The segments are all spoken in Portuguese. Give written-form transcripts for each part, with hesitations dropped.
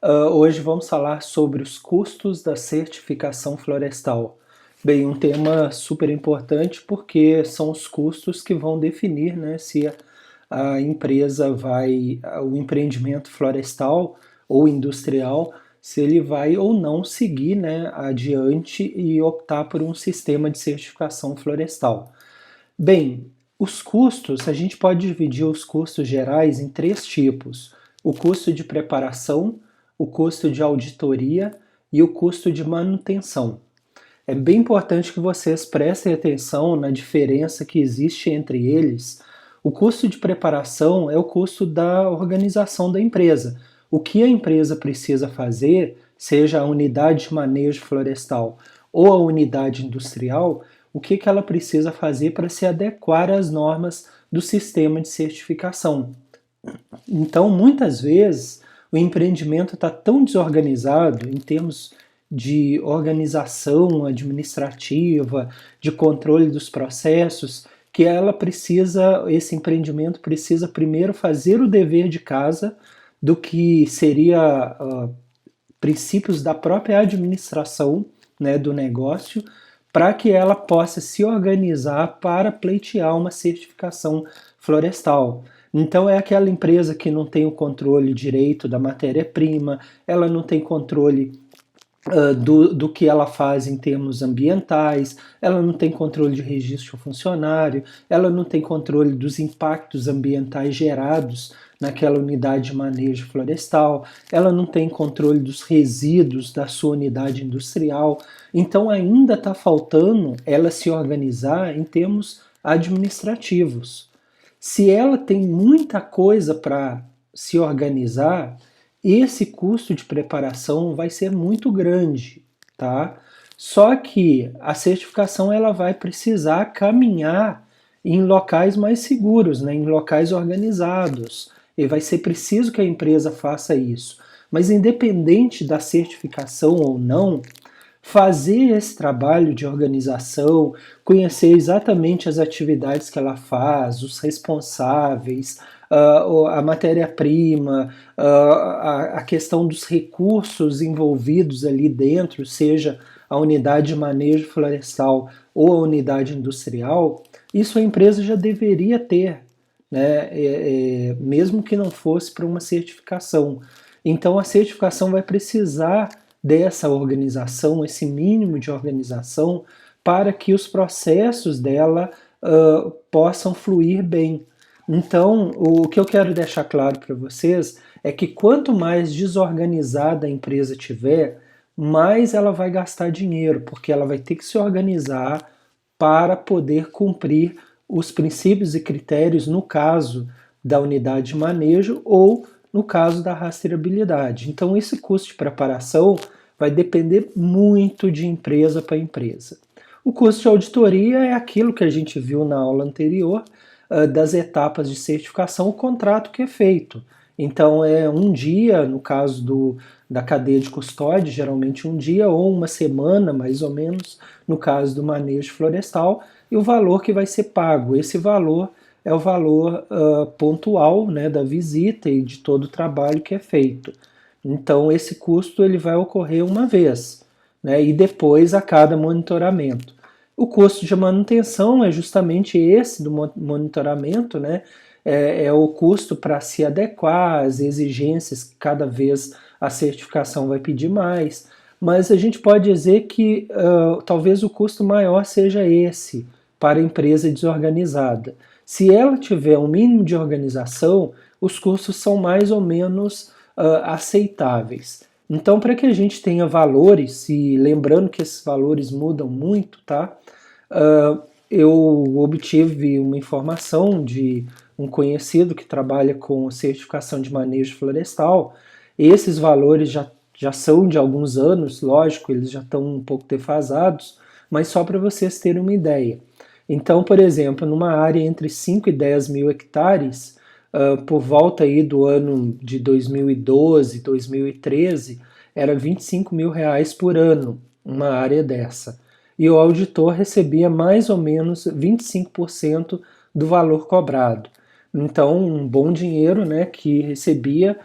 Hoje vamos falar sobre os custos da certificação florestal. Bem, um tema super importante porque são os custos que vão definir, né, se a empresa vai, o empreendimento florestal ou industrial, se ele vai ou não seguir, né, adiante e optar por um sistema de certificação florestal. Bem, os custos, a gente pode dividir os custos gerais em três tipos: o custo de preparação, o custo de auditoria e o custo de manutenção. É bem importante que vocês prestem atenção na diferença que existe entre eles. O custo de preparação é o custo da organização da empresa. O que a empresa precisa fazer, seja a unidade de manejo florestal ou a unidade industrial, o que ela precisa fazer para se adequar às normas do sistema de certificação. Então, muitas vezes, o empreendimento está tão desorganizado em termos de organização administrativa, de controle dos processos, que esse empreendimento precisa primeiro fazer o dever de casa do que seria princípios da própria administração, né, do negócio, para que ela possa se organizar para pleitear uma certificação florestal. Então é aquela empresa que não tem o controle direito da matéria-prima, ela não tem controle do que ela faz em termos ambientais, ela não tem controle de registro funcionário, ela não tem controle dos impactos ambientais gerados naquela unidade de manejo florestal, ela não tem controle dos resíduos da sua unidade industrial. Então ainda está faltando ela se organizar em termos administrativos. Se ela tem muita coisa para se organizar, esse custo de preparação vai ser muito grande, tá? Só que a certificação ela vai precisar caminhar em locais mais seguros, né, em locais organizados. E vai ser preciso que a empresa faça isso. Mas independente da certificação ou não, fazer esse trabalho de organização, conhecer exatamente as atividades que ela faz, os responsáveis, a matéria-prima, a questão dos recursos envolvidos ali dentro, seja a unidade de manejo florestal ou a unidade industrial, isso a empresa já deveria ter, né? Mesmo que não fosse para uma certificação. Então a certificação vai precisar dessa organização, esse mínimo de organização, para que os processos dela possam fluir bem. Então, o que eu quero deixar claro para vocês é que quanto mais desorganizada a empresa tiver, mais ela vai gastar dinheiro, porque ela vai ter que se organizar para poder cumprir os princípios e critérios no caso da unidade de manejo ou no caso da rastreabilidade. Então, esse custo de preparação vai depender muito de empresa para empresa. O custo de auditoria é aquilo que a gente viu na aula anterior, das etapas de certificação, o contrato que é feito. Então, é um dia, no caso da cadeia de custódia, geralmente um dia, ou uma semana, mais ou menos, no caso do manejo florestal, e o valor que vai ser pago. Esse valor é o valor pontual, né, da visita e de todo o trabalho que é feito. Então, esse custo ele vai ocorrer uma vez, né, e depois a cada monitoramento. O custo de manutenção é justamente esse do monitoramento, né, é o custo para se adequar às exigências que cada vez a certificação vai pedir mais, mas a gente pode dizer que talvez o custo maior seja esse para a empresa desorganizada. Se ela tiver um mínimo de organização, os custos são mais ou menos aceitáveis. Então, para que a gente tenha valores, e lembrando que esses valores mudam muito, tá? Eu obtive uma informação de um conhecido que trabalha com certificação de manejo florestal. Esses valores já são de alguns anos, lógico, eles já estão um pouco defasados, mas só para vocês terem uma ideia. Então, por exemplo, numa área entre 5 e 10 mil hectares, por volta aí do ano de 2012, 2013, era R$ 25.000 por ano, uma área dessa. E o auditor recebia mais ou menos 25% do valor cobrado. Então, um bom dinheiro, né, que recebia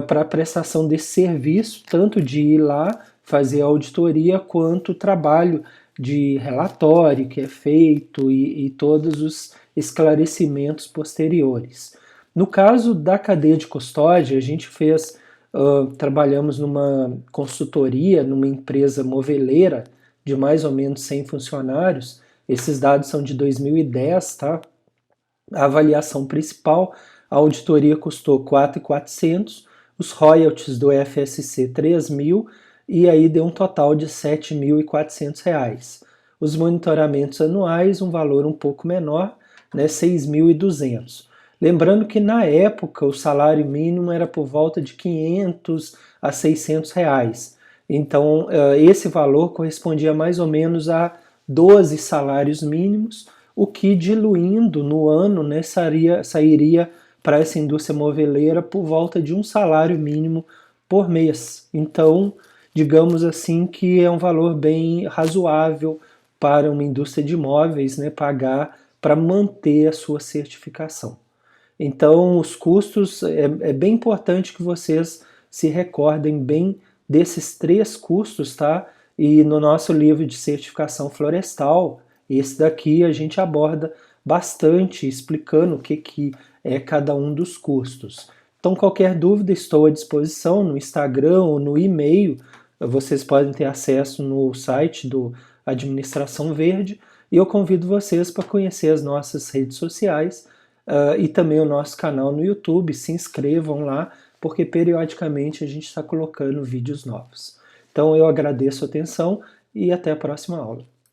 para a prestação desse serviço, tanto de ir lá fazer a auditoria, quanto o trabalho de relatório que é feito e todos os esclarecimentos posteriores. No caso da cadeia de custódia, a gente trabalhamos numa consultoria, numa empresa moveleira de mais ou menos 100 funcionários. Esses dados são de 2010, tá? A avaliação principal, a auditoria custou 4.400, os royalties do FSC 3.000 e aí deu um total de R$ 7.400. Os monitoramentos anuais, um valor um pouco menor, né, 6.200. Lembrando que na época o salário mínimo era por volta de 500 a 600 reais. Então esse valor correspondia mais ou menos a 12 salários mínimos, o que diluindo no ano, né, sairia para essa indústria moveleira por volta de um salário mínimo por mês. Então, digamos assim que é um valor bem razoável para uma indústria de imóveis, né, pagar para manter a sua certificação. Então, os custos, é bem importante que vocês se recordem bem desses 3 custos, tá? E no nosso livro de certificação florestal, esse daqui a gente aborda bastante, explicando o que é cada um dos custos. Então, qualquer dúvida, estou à disposição no Instagram ou no e-mail. Vocês podem ter acesso no site do Administração Verde. E eu convido vocês para conhecer as nossas redes sociais e também o nosso canal no YouTube. Se inscrevam lá, porque periodicamente a gente está colocando vídeos novos. Então eu agradeço a atenção e até a próxima aula.